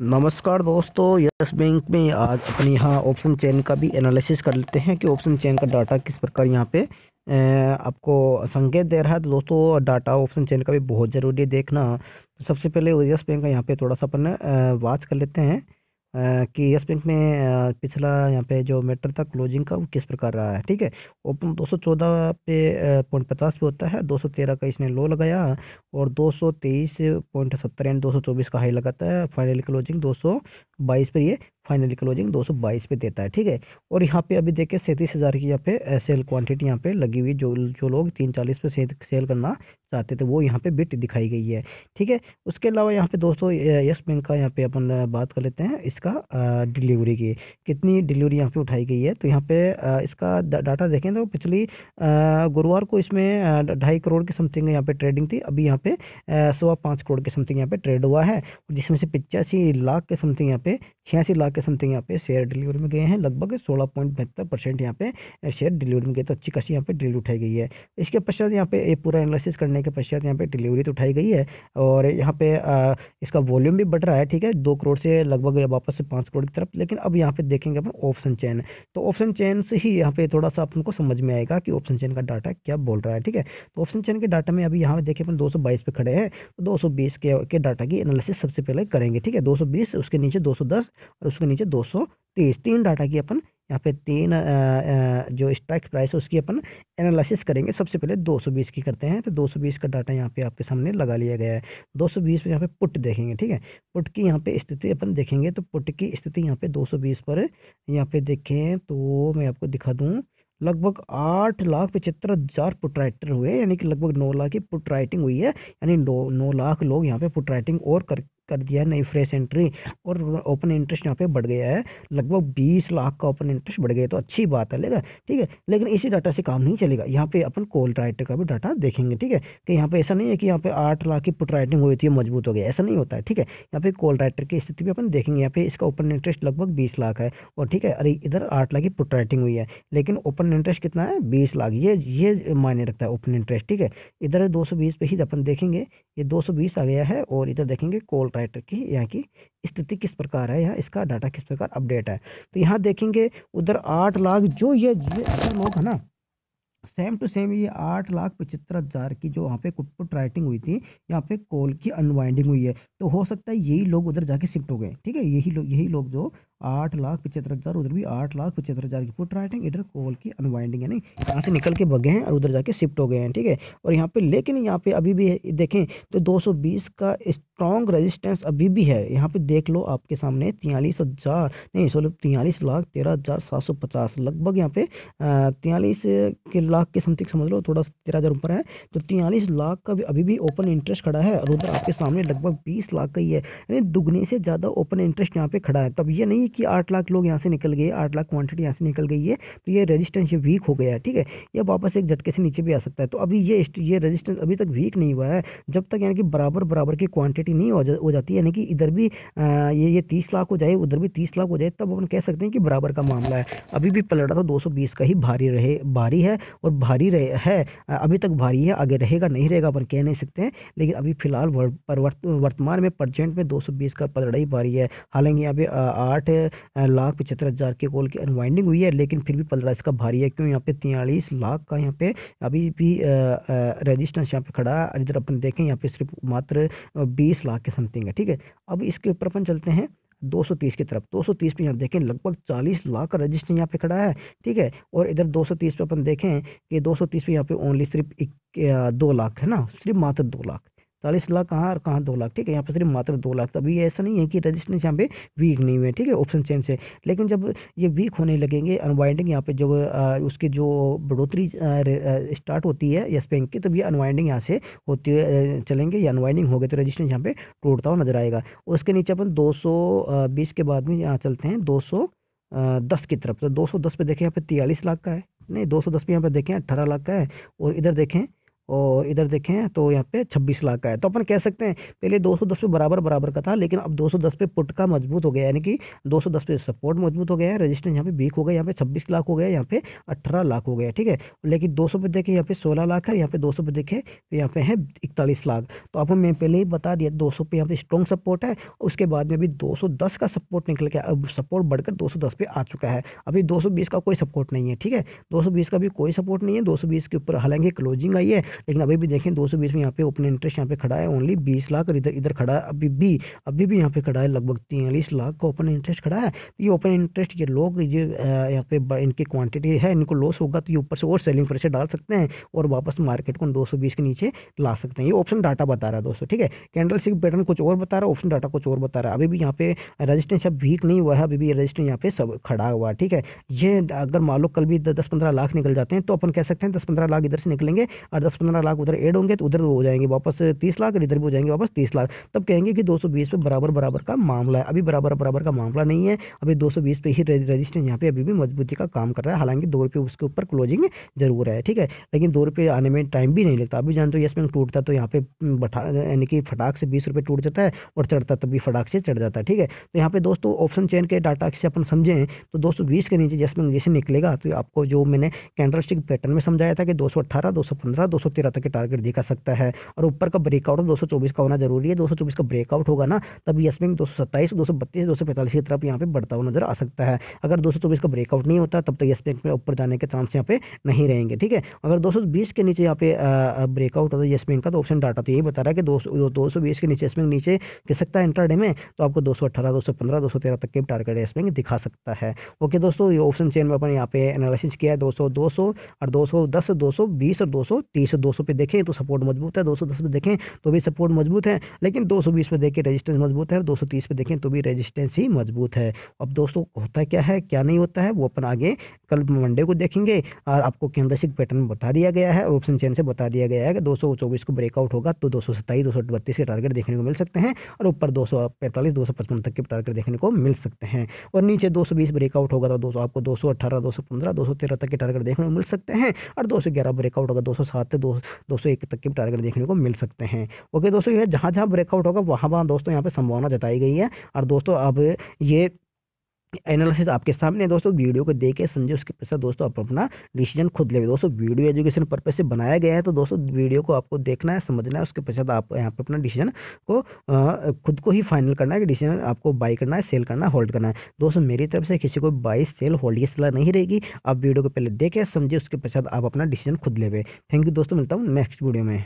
नमस्कार दोस्तों, yes bank में आज अपने यहाँ ऑप्शन चेन का भी एनालिसिस कर लेते हैं कि ऑप्शन चेन का डाटा किस प्रकार यहाँ पे आपको संकेत दे रहा है। तो दोस्तों डाटा ऑप्शन चेन का भी बहुत ज़रूरी है देखना। तो सबसे पहले यस बैंक का यहाँ पे थोड़ा सा अपन वाच कर लेते हैं कि यस बैंक में पिछला यहाँ पे जो मैटर था क्लोजिंग का वो किस प्रकार रहा है। ठीक है, ओपन 214 पे पॉइंट 50 पे होता है, 213 का इसने लो लगाया और 223.70 यानी 224 का हाई लगाता है। फाइनली क्लोजिंग 222 पे ये फाइनली क्लोजिंग 222 पे देता है। ठीक है, और यहाँ पे अभी देखिए 37,000 की यहाँ पे सेल क्वांटिटी यहाँ पे लगी हुई, जो जो लोग 340 पे सेल करना चाहते थे वो यहाँ पे बिट दिखाई गई है। ठीक है, उसके अलावा यहाँ पे दोस्तों यस बैंक का यहाँ पे अपन बात कर लेते हैं इसका डिलीवरी की, कितनी डिलीवरी यहाँ पे उठाई गई है। तो यहाँ पे इसका डाटा देखें तो पिछली गुरुवार को इसमें 2.5 करोड़ की समथिंग यहाँ पे ट्रेडिंग थी। अभी यहाँ पे 5.25 करोड़ के समथिंग यहाँ पे ट्रेड हुआ है, जिसमें से 85 लाख के समथिंग यहाँ पे 86 लाख के समथिंग यहाँ पे शेयर डिलीवरी में गए हैं। लगभग 16.72% यहाँ पे शेयर डिलीवरी में गए, तो अच्छी खासी यहाँ पे डिलीवरी उठाई गई है। इसके पश्चात यहाँ पे ये पूरा एनालिसिस करने के पश्चात यहाँ पे डिलीवरी तो उठाई गई है और यहाँ पे इसका वॉल्यूम भी बढ़ रहा है। ठीक है, 2 करोड़ से लगभग वापस से 5 करोड़ की तरफ। लेकिन अब यहाँ पे देखेंगे अपन ऑप्शन चेन, तो ऑप्शन चेन से ही यहाँ पे थोड़ा सा अपन को समझ में आएगा कि ऑप्शन चेन का डाटा क्या बोल रहा है। ठीक है, तो ऑप्शन चेन के डाटा में अभी यहाँ पे देखिए अपन 222 पे खड़े हैं, तो 220 के डाटा की एनालिसिस सबसे पहले करेंगे। ठीक है, 220, उसके नीचे 210 और उसके नीचे 230, तीन डाटा की अपन यहाँ पे तीन जो स्ट्राइक प्राइस है उसकी अपन एनालिसिस करेंगे। सबसे पहले 220 की करते हैं, तो 220 का डाटा यहाँ पे आपके सामने लगा लिया गया है। 220 पे यहाँ पे पुट देखेंगे। ठीक है, पुट की यहाँ पे स्थिति अपन देखेंगे, तो पुट की स्थिति यहाँ पे 220 पर यहाँ पे देखें तो मैं आपको दिखा दूँ, लगभग 8,75,000 पुट राइटर हुए, यानी कि लगभग 9 लाख की पुट राइटिंग हुई है। यानी 9 लाख लोग यहाँ पे पुट राइटिंग और कर दिया है, नई फ्रेश एंट्री, और ओपन इंटरेस्ट यहाँ पे बढ़ गया है, लगभग 20 लाख का ओपन इंटरेस्ट बढ़ गया, तो अच्छी बात है लेगा। ठीक है, लेकिन इसी डाटा से काम नहीं चलेगा, यहाँ पे अपन कॉल राइटर का भी डाटा देखेंगे। ठीक है, कि यहाँ पे ऐसा नहीं है कि यहाँ पे 8 लाख की पुट राइटिंग हुई थी मजबूत हो गया, ऐसा नहीं होता है। ठीक है, यहाँ पे कॉल राइटर की स्थिति भी अपन देखेंगे। यहाँ पे इसका ओपन इंटरेस्ट लगभग 20 लाख है, और ठीक है, अरे इधर 8 लाख की पुट राइटिंग हुई है, लेकिन ओपन इंटरेस्ट कितना है, 20 लाख, ये मायने रखता है ओपन इंटरेस्ट। ठीक है, इधर 220 पे ही अपन देखेंगे, ये 220 आ गया है, और इधर देखेंगे कॉल राइटर की यहाँ की स्थिति किस प्रकार है, यहाँ इसका डाटा किस प्रकार अपडेट है। तो यहाँ देखेंगे उधर 8 लाख जो ये लोग है ना, सेम टू सेम ये 8,75,000 की जो वहाँ पे पुट राइटिंग हुई थी, यहाँ पे कॉल की अनवाइंडिंग हुई है। तो हो सकता है यही लोग उधर जाके शिफ्ट हो गए। ठीक है, यही लोग जो 8,75,000, उधर भी 8,75,000 की पुट राइटिंग, इधर कॉल की अनवाइंडिंग है, नहीं यहाँ से निकल के भगे हैं और उधर जाके शिफ्ट हो गए हैं। ठीक है, और यहाँ पे लेकिन यहाँ पे अभी भी देखें तो 220 का स्ट्रॉन्ग रेजिस्टेंस अभी भी है। यहाँ पे देख लो आपके सामने 43,000 नहीं, 43,40,750 लगभग यहाँ पे 43 के लाख के समथिंग समझ लो, थोड़ा 13,000 ऊपर है, तो 43 लाख का भी अभी भी ओपन इंटरेस्ट खड़ा है, और उधर आपके सामने लगभग 20 लाख का ही है, यानी दुगने से ज़्यादा ओपन इंटरेस्ट यहाँ पे खड़ा है। तब ये नहीं कि 8 लाख लोग यहाँ से निकल गए, 8 लाख क्वांटिटी यहाँ से निकल गई है, तो ये रेजिस्टेंस ये वीक हो गया है। ठीक है, ये वापस एक झटके से नीचे भी आ सकता है। तो अभी ये रेजिस्टेंस अभी तक वीक नहीं हुआ है, जब तक यानी कि बराबर की क्वांटिटी नहीं हो जाती है, यानी कि इधर भी ये 30 लाख हो जाए, उधर भी 30 लाख हो जाए, तब अपन कह सकते हैं कि बराबर का मामला है। अभी भी पलड़ा तो 220 का ही भारी है, और भारी रहे है, अभी तक भारी है, आगे रहेगा नहीं रहेगा अपन कह नहीं सकते हैं, लेकिन अभी फिलहाल वर्तमान में परसेंट में 220 का पलड़ा ही भारी है। हालांकि यहाँ पे 8,75,000 के कॉल की अनवाइंडिंग हुई है, लेकिन फिर भी पलड़ा इसका भारी है। क्यों, यहाँ पे 43 लाख का यहाँ पे अभी भी रेजिस्टेंस यहाँ पे खड़ा है। इधर अपन देखें यहाँ पे सिर्फ मात्र 20 लाख के समथिंग है। ठीक है, अब इसके ऊपर अपन चलते हैं 230 की तरफ। 230 पे यहाँ देखें लगभग 40 लाख का रजिस्टर यहाँ पे खड़ा है। ठीक है, और इधर 230 पे अपन देखें कि 230 पे यहाँ पे ओनली सिर्फ 2 लाख है ना, सिर्फ मात्र 2 लाख, 40 लाख कहाँ और कहाँ 2 लाख। ठीक है, यहाँ पे सिर्फ मात्र 2 लाख। तभी ऐसा नहीं है कि रजिस्टेंस यहाँ पे वीक नहीं हुए। ठीक है, ऑप्शन चेन से, लेकिन जब ये वीक होने लगेंगे, अनवाइंडिंग यहाँ पे जब उसकी जो बढ़ोतरी स्टार्ट होती है यस बैंक की, तब ये अनवाइंडिंग यहाँ से होती हुए चलेंगे, या अनवाइंडिंग हो गए तो रजिस्टेंस यहाँ पे टूटता हुआ नजर आएगा। उसके नीचे अपन 220 के बाद में यहाँ चलते हैं 210 की तरफ। तो 210 पे देखें यहाँ पे 43 लाख का है, नहीं 210 पे यहाँ पे देखें 18 लाख का है, और इधर देखें और इधर देखें तो यहाँ पे 26 लाख का है। तो अपन कह सकते हैं पहले 210 पे बराबर बराबर का था, लेकिन अब 210 पे पुट का मजबूत हो गया, यानी कि 210 पे सपोर्ट मजबूत हो गया है, रेजिस्टेंस यहाँ पे वीक हो गया, यहाँ पे 26 लाख हो गया, यहाँ पे 18 लाख हो गया, ठीक है। लेकिन 200 पे देखें यहाँ पे 16 लाख है, यहाँ पे 200 पे देखें तो यहाँ पे है 41 लाख। तो आपको मैं पहले ही बता दिया 200 पे यहाँ पे स्ट्रॉन्ग सपोर्ट है, उसके बाद में भी 210 का सपोर्ट निकल गया, अब सपोर्ट बढ़कर 210 पे आ चुका है। अभी 220 का कोई सपोर्ट नहीं है, ठीक है, 220 का भी कोई सपोर्ट नहीं है। 220 के ऊपर हालांकि क्लोजिंग आई है, लेकिन अभी भी देखें 220 में यहाँ पे ओपन इंटरेस्ट यहाँ पे खड़ा है ओनली 20 लाख, और इधर इधर खड़ा है अभी भी यहाँ पे खड़ा है लगभग 43 लाख का ओपन इंटरेस्ट खड़ा है। तो ये ओपन इंटरेस्ट ये लोग ये यहाँ पे इनकी क्वांटिटी है, इनको लॉस होगा तो ये ऊपर से और सेलिंग प्रेशर डाल सकते हैं और वापस मार्केट को 220 के नीचे ला सकते हैं। ये ऑप्शन डाटा बता रहा है दोस्तों, ठीक है। कैंडल स्टिक पैटर्न कुछ और बता रहा है, ऑप्शन डाटा कुछ और बता रहा है। अभी भी यहाँ पे रेजिस्टेंस अब वीक नहीं हुआ है, अभी भी रेजिस्टेंस यहाँ पे सब खड़ा हुआ है, ठीक है। ये अगर मान लो कल भी 10-15 लाख निकल जाते हैं तो अपन कह सकते हैं 10-15 लाख इधर से निकलेंगे और 10-15 लाख उधर ऐड होंगे तो उधर हो जाएंगे वापस 30 लाख, और इधर भी हो जाएंगे वापस 30 लाख। तब कहेंगे कि 220 पे बराबर बराबर का मामला है। अभी बराबर बराबर का मामला नहीं है, अभी 220 पे ही रेजिस्टेंस यहाँ पे अभी भी मजबूती का काम कर रहा है। हालांकि 2 रुपये उसके ऊपर क्लोजिंग जरूर है, ठीक है, लेकिन 2 रुपये आने में टाइम भी नहीं लगता। अभी जानते हो यस बैंक टूटता तो यहाँ पे बैठा यानी कि फटाक से 20 रुपये टूट जाता है और चढ़ता तब भी फटाक से चढ़ जाता है, ठीक है। तो यहाँ पे दोस्तों ऑप्शन चेन के डाटा से अपन समझें तो 220 के नीचे यस बैंक जैसे निकलेगा तो आपको जो मैंने कैंडलस्टिक पैटर्न में समझाया था कि 218, 215, 213 तक के टारगेट दिखा सकता है, और ऊपर का ब्रेकआउट 224 का होना जरूरी है। 224 का ब्रेकआउट होगा ना तब यस बैंक 227, 232, 245 की तरफ यहाँ पे बढ़ता हुआ नजर आ सकता है। अगर 224 का ब्रेकआउट नहीं होता तब तक यस बैंक में ऊपर जाने के चांस यहाँ पे नहीं रहेंगे, ठीक है। अगर 220 के नीचे यहाँ पे ब्रेकआउट होता है यस बैंक का तो ऑप्शन डाटा तो यही बता रहा है कि 220 के नीचे यस बैंक नीचे गिर सकता है इंट्राडे में, तो आपको 218, 215, 213 तक के टारगेट यस बैंक दिखा सकता है। ओके दोस्तों, ये ऑप्शन चेन में अपन यहाँ पे एनालिसिस किया है 200, 200 और 210, 220 और 230। 200 पे देखें तो सपोर्ट मजबूत है, 210 पे देखें तो भी सपोर्ट मजबूत है, लेकिन 220 पे देखें रेजिस्टेंस मजबूत है, और 230 पे देखें तो भी रेजिस्टेंस ही मजबूत है। अब दोस्तों होता क्या है क्या नहीं होता है वो अपन आगे कल मंडे को देखेंगे, और आपको कैंडलस्टिक पैटर्न बता दिया गया है और ऑप्शन चेन से बता दिया गया है कि 224 को ब्रेकआउट होगा तो 227, 232 के टारगेट देखने को मिल सकते हैं, और ऊपर 245, 255 तक के टारगेट देखने को मिल सकते हैं, और नीचे 220 ब्रेकआउट होगा तो आपको 218, 215, 213 तक के टारगेट देखने को मिल सकते हैं, और 211 ब्रेकआउट होगा 207 से 201 तक के टारगेट देखने को मिल सकते हैं। ओके दोस्तों, ये जहाँ जहाँ ब्रेकआउट होगा वहाँ वहाँ दोस्तों यहाँ पे संभावना जताई गई है। और दोस्तों अब ये एनालिसिस आपके सामने है दोस्तों, वीडियो को देख के समझे उसके पश्चात दोस्तों आप अपना डिसीजन खुद ले। दोस्तों वीडियो एजुकेशन पर्पज से बनाया गया है, तो दोस्तों वीडियो को आपको देखना है, समझना है, उसके पश्चात आप यहाँ पे अपना डिसीजन को खुद को ही फाइनल करना है कि डिसीजन आपको बाई करना है, सेल करना है, होल्ड करना है। दोस्तों मेरी तरफ से किसी को बाई सेल होल्ड की सलाह नहीं रहेगी, आप वीडियो को पहले देखें समझे उसके पश्चात आप अपना डिसीजन खुद ले। थैंक यू दोस्तों, मिलता हूँ नेक्स्ट वीडियो में।